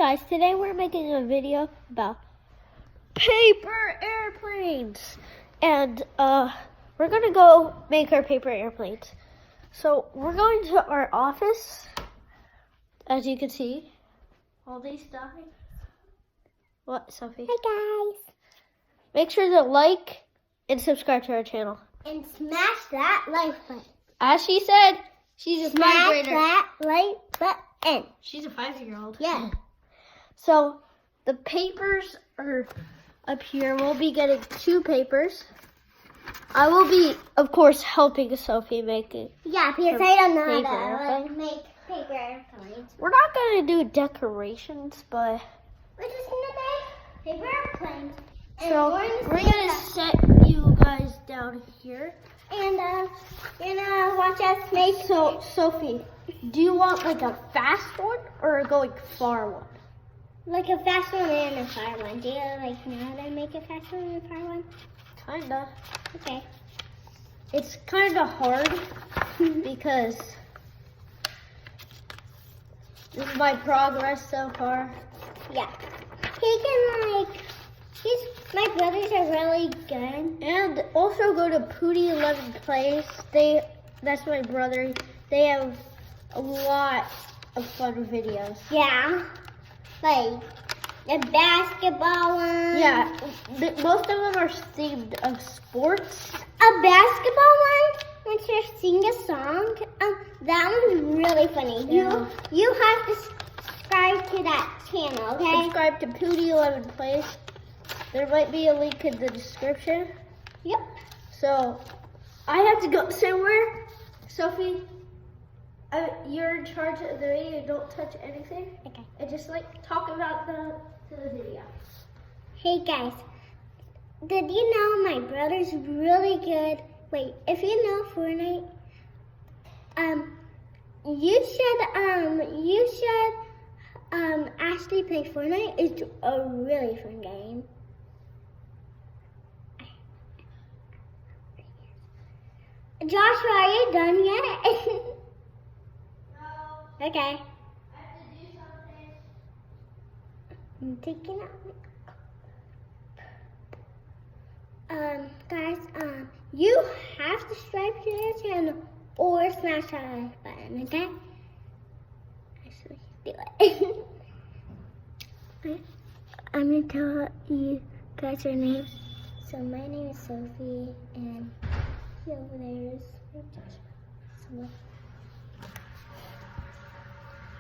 guys, today we're making a video about paper airplanes. And we're gonna go make our paper airplanes. So we're going to our office, as you can see, all these stuff. What, Sophie? Hi guys. Make sure to like and subscribe to our channel. And smash that like button. As she said, she's a Smash migrator. that like button. She's a 5-year-old. Yeah. So the papers are up here. We'll be getting 2 papers. I will be, of course, helping Sophie make it. Yeah, because I don't know paper how to make paper airplanes. We're not going to do decorations, but... We're just going to make paper airplanes. And So we're going to set you guys down here. And you're going to watch us make... So, Sophie, do you want like a fast one or a going far one? Like a fast one and a far one. Do you like know how to make a fast one and a far one? Kinda. Okay. It's kind of hard because this is my progress so far. Yeah. He can my brothers are really good. And also go to Pootie 11 Plays. That's my brother. They have a lot of fun videos. Yeah. Like the basketball one. Yeah, most of them are themed of sports. A basketball one, when you sing a song, that one's really funny. Yeah. You have to subscribe to that channel, okay? Subscribe to Pootie 11 Plays. There might be a link in the description. Yep. So, I have to go somewhere. Sophie, you're in charge of the video. Don't touch anything. Okay. And just talk about the video. Hey guys, did you know my brother's really good? Wait, if you know Fortnite, you should actually play Fortnite. It's a really fun game. Joshua, are you done yet? No. Okay. I have to do something. I'm taking out guys, you have to subscribe to their channel or smash that like button, okay? Actually, do it. I'm gonna tell you guys your names. So my name is Sophie, and he over there is Joshua.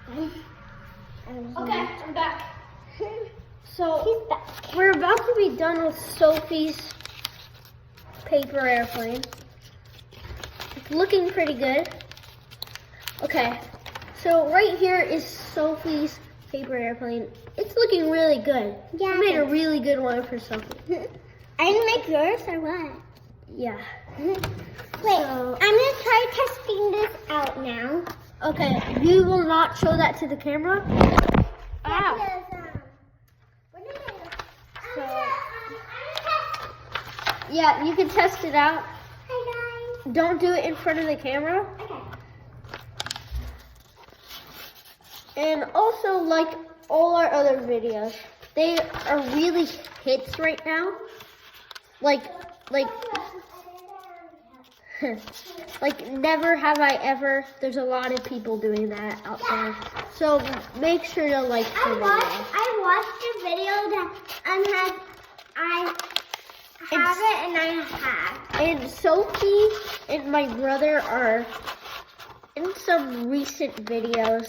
Okay, I'm back. So, He's back. we're about to be done with Sophie's paper airplane. It's looking pretty good. Okay, so right here is Sophie's paper airplane. It's looking really good. Yeah. I made a really good one for Sophie. I didn't make yours or what? Yeah. Wait, So- I'm gonna try testing this out now. Okay, you will not show that to the camera? Ow. Yeah, you can test it out. Hi guys. Don't do it in front of the camera. Okay. And also, like all our other videos, they are really hits right now. Like never have I ever. There's a lot of people doing that out there. So make sure to like the video. I watched the video that I have it and I have. And Sophie and my brother are in some recent videos.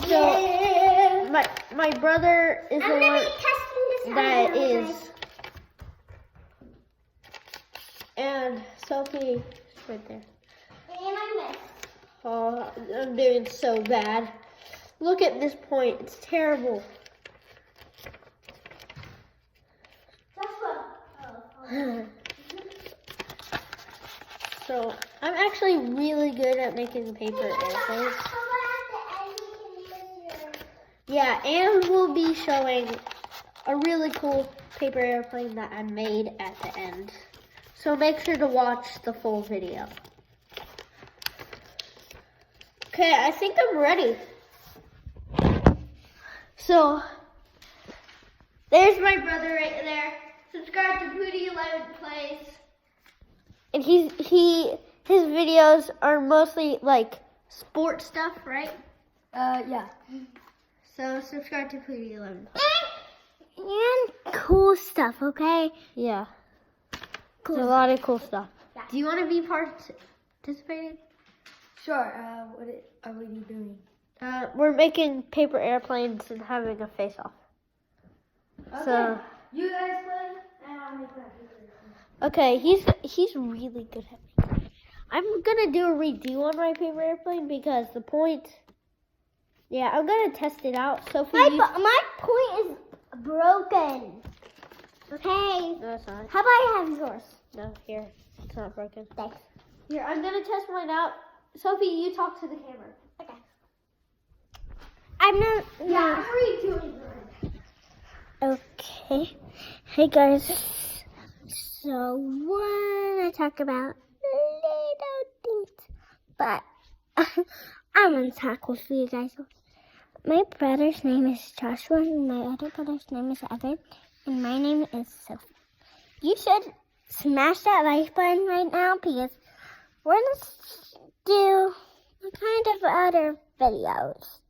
So Yeah. my brother is I'm the gonna one be testing this out that now, is, guys. and Sophie is right there. And I missed. Oh, I'm doing so bad. Look at this point. It's terrible. So, I'm actually really good at making paper airplanes. Yeah, and we'll be showing a really cool paper airplane that I made at the end. So make sure to watch the full video. Okay, I think I'm ready. So there's my brother right there. Subscribe to Pootie11 Plays. And his videos are mostly like sport stuff, right? Yeah. So subscribe to Pootie11. And cool stuff, okay? Yeah. Cool. There's a lot of cool stuff. Yeah. Do you want to be participating? Sure. What are we doing? We're making paper airplanes and having a face-off. Okay. So You guys play, and I'll make that paper. okay, he's really good at making. I'm gonna do a redo on my paper airplane because the point. Yeah, I'm gonna test it out. Sophie, My point is broken. Okay. no, it's not. How about I have yours? No, here, it's not broken. Thanks. Here, I'm gonna test mine out. Sophie, you talk to the camera. Okay. I'm not. Yeah, I'm redoing mine. Okay. Hey guys. So wanna talk about little things, but I wanna talk with you guys. My brother's name is Joshua, and my other brother's name is Evan, and my name is Sophie. You should smash that like button right now because we're gonna do kind of other videos.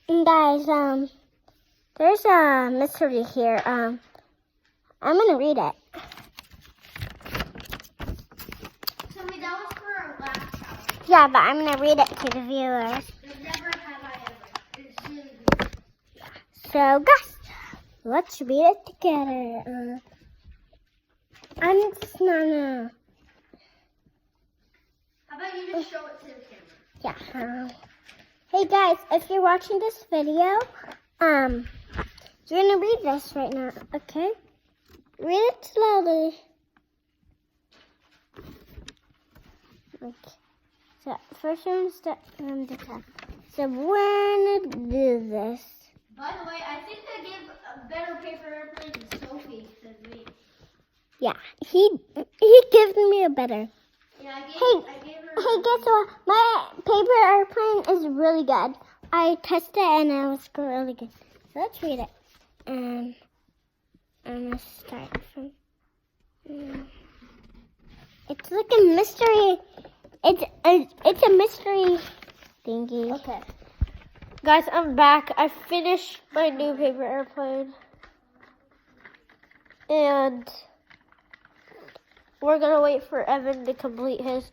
And guys, there's a mystery here. I'm gonna read it. Sophie, that was for our last challenge. Yeah, but I'm gonna read it to the viewers. Never have I ever. It's really good. So, guys, let's read it together. I'm just gonna. How about you just show it to the camera? Yeah. Hey guys, if you're watching this video, you're gonna read this right now, okay? Read it slowly. Okay. So first one step from the top. So we're gonna do this. By the way, I think I gave a better paper airplane to Sophie than me. Yeah, he gives me a better. Yeah, I gave her. Hey, guess what? My paper airplane is really good. I tested it and it was really good. So let's read it. And I'm gonna start from. It's like a mystery. It's a mystery thingy. Okay. Guys, I'm back. I finished my new paper airplane. And we're going to wait for Evan to complete his.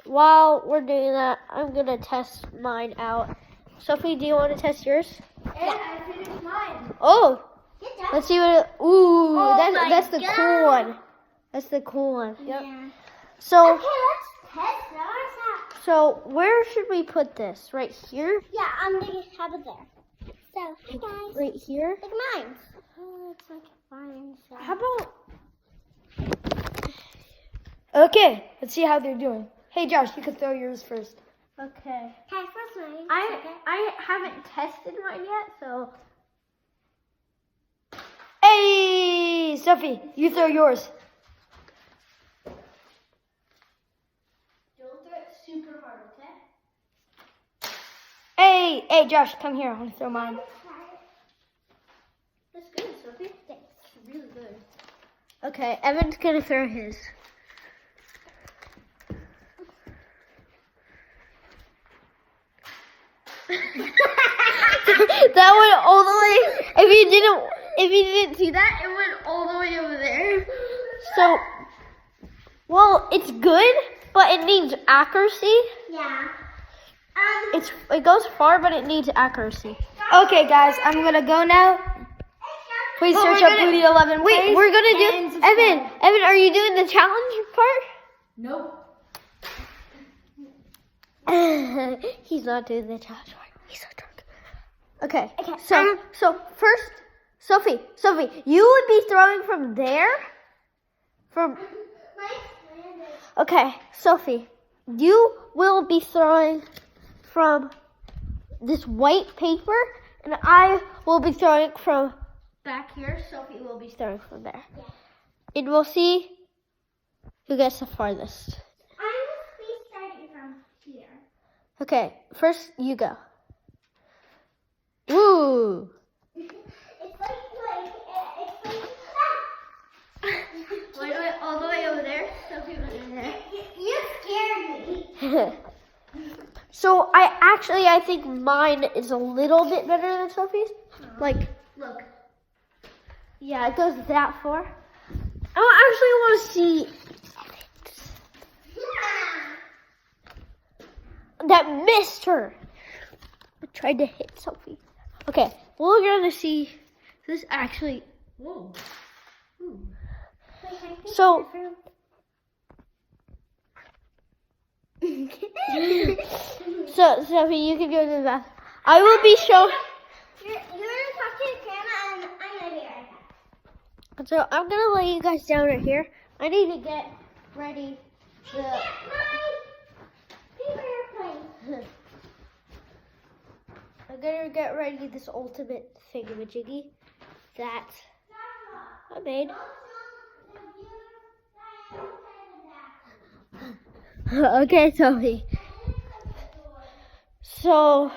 While we're doing that, I'm going to test mine out. Sophie, do you want to test yours? And I finished mine. Oh, Good job. let's see what ooh, Oh that's my the God. cool one. That's the cool one. Yep. Yeah. So, Okay, let's test ours out. so where should we put this? Right here? Yeah, I'm gonna have it there. So, hey guys. Right here? Look at mine. Oh, it's like fine. So. How about Okay, let's see how they're doing. Hey Josh, you can throw yours first. okay. Okay, first mine. I haven't tested mine yet, so Hey, Sophie, you throw yours. don't throw it super hard, okay? Hey, Josh, come here. I want to throw mine. That's good, Sophie. It's really good. Okay, Evan's gonna throw his. That went all the way. If you didn't see that, it went all the way over there. So, well, it's good, but it needs accuracy. Yeah. It goes far, but it needs accuracy. Okay, guys, I'm gonna go now. Please But search we're up gonna- Booty 11. Wait, Plays we're gonna do and subscribe. Evan, are you doing the challenge part? Nope. He's not doing the challenge part. He's so drunk. Okay. Okay, So first, Sophie, you would be throwing from there. Okay, Sophie, you will be throwing from this white paper, and I will be throwing from back here. Sophie will be throwing from there. Yeah. And we'll see who gets the farthest. I'm going to be starting from here. Okay, first you go. Ooh. So I think mine is a little bit better than Sophie's. Like, look. Yeah, it goes that far. I actually want to see that missed her. I tried to hit Sophie. Okay, we're gonna see this actually. Whoa. So. So Sophie, you can go to the bath. I will be showing. You're gonna talk to the camera, and I'm gonna be right back. So I'm gonna lay you guys down right here. I need to get ready. Get my paper airplane. I'm gonna get ready this ultimate thingamajiggy that I made. Okay, Sophie. So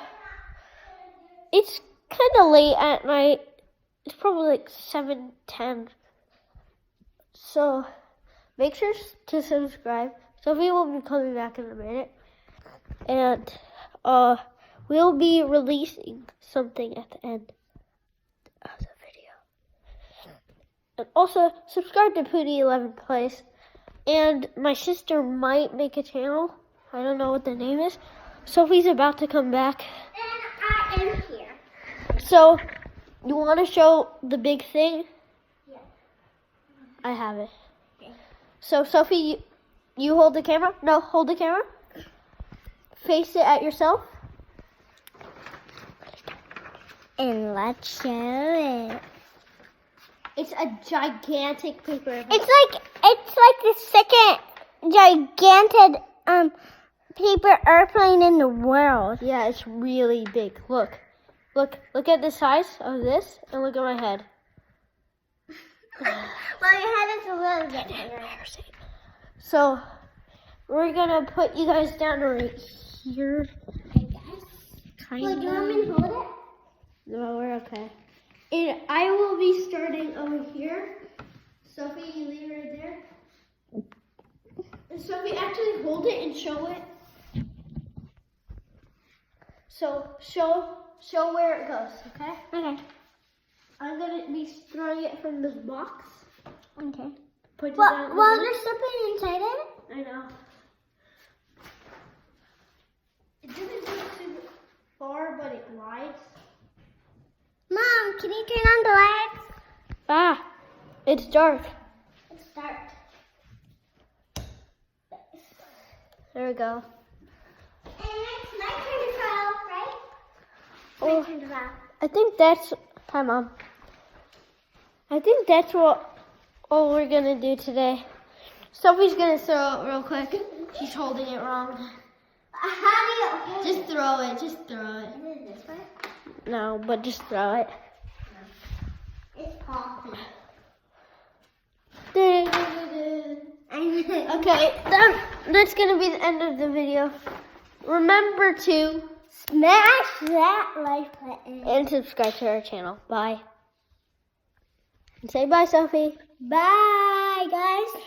it's kind of late at night. It's probably like 7:10. So make sure to subscribe. Sophie will be coming back in a minute, and we'll be releasing something at the end of the video. And also subscribe to Pootie11 Plays. And my sister might make a channel. I don't know what the name is. Sophie's about to come back. And I am here. So, you want to show the big thing? Yeah. I have it. Okay. So, Sophie, you hold the camera? No, hold the camera. Face it at yourself. And let's show it. It's a gigantic paper airplane. It's like the second gigantic paper airplane in the world. Yeah, it's really big. Look at the size of this, and look at my head. Well, your head is a little bit bigger. So, we're gonna put you guys down right here. I guess. Kind Well, do you want me to hold it? No, we're okay. And I will be starting over here. Sophie, you leave it right there. And Sophie, actually hold it and show it. So show where it goes, okay? Okay. I'm gonna be throwing it from this box. Okay. Put it Well, down. there's something inside it. I know. It doesn't go super far, but it glides. Mom, can you turn on the lights? Ah, it's dark. It's dark. There we go. And it's my turn to draw, right? Oh. My turn to draw. I think that's. Hi, Mom. I think that's all we're gonna do today. Sophie's gonna throw it real quick. She's holding it wrong. How do you hold it? Just throw it. Just throw it. Is it this way? No, but just throw it. It's popping. Okay, that's gonna be the end of the video. Remember to Smash that like button. and subscribe to our channel. Bye. And say bye, Sophie. Bye, guys.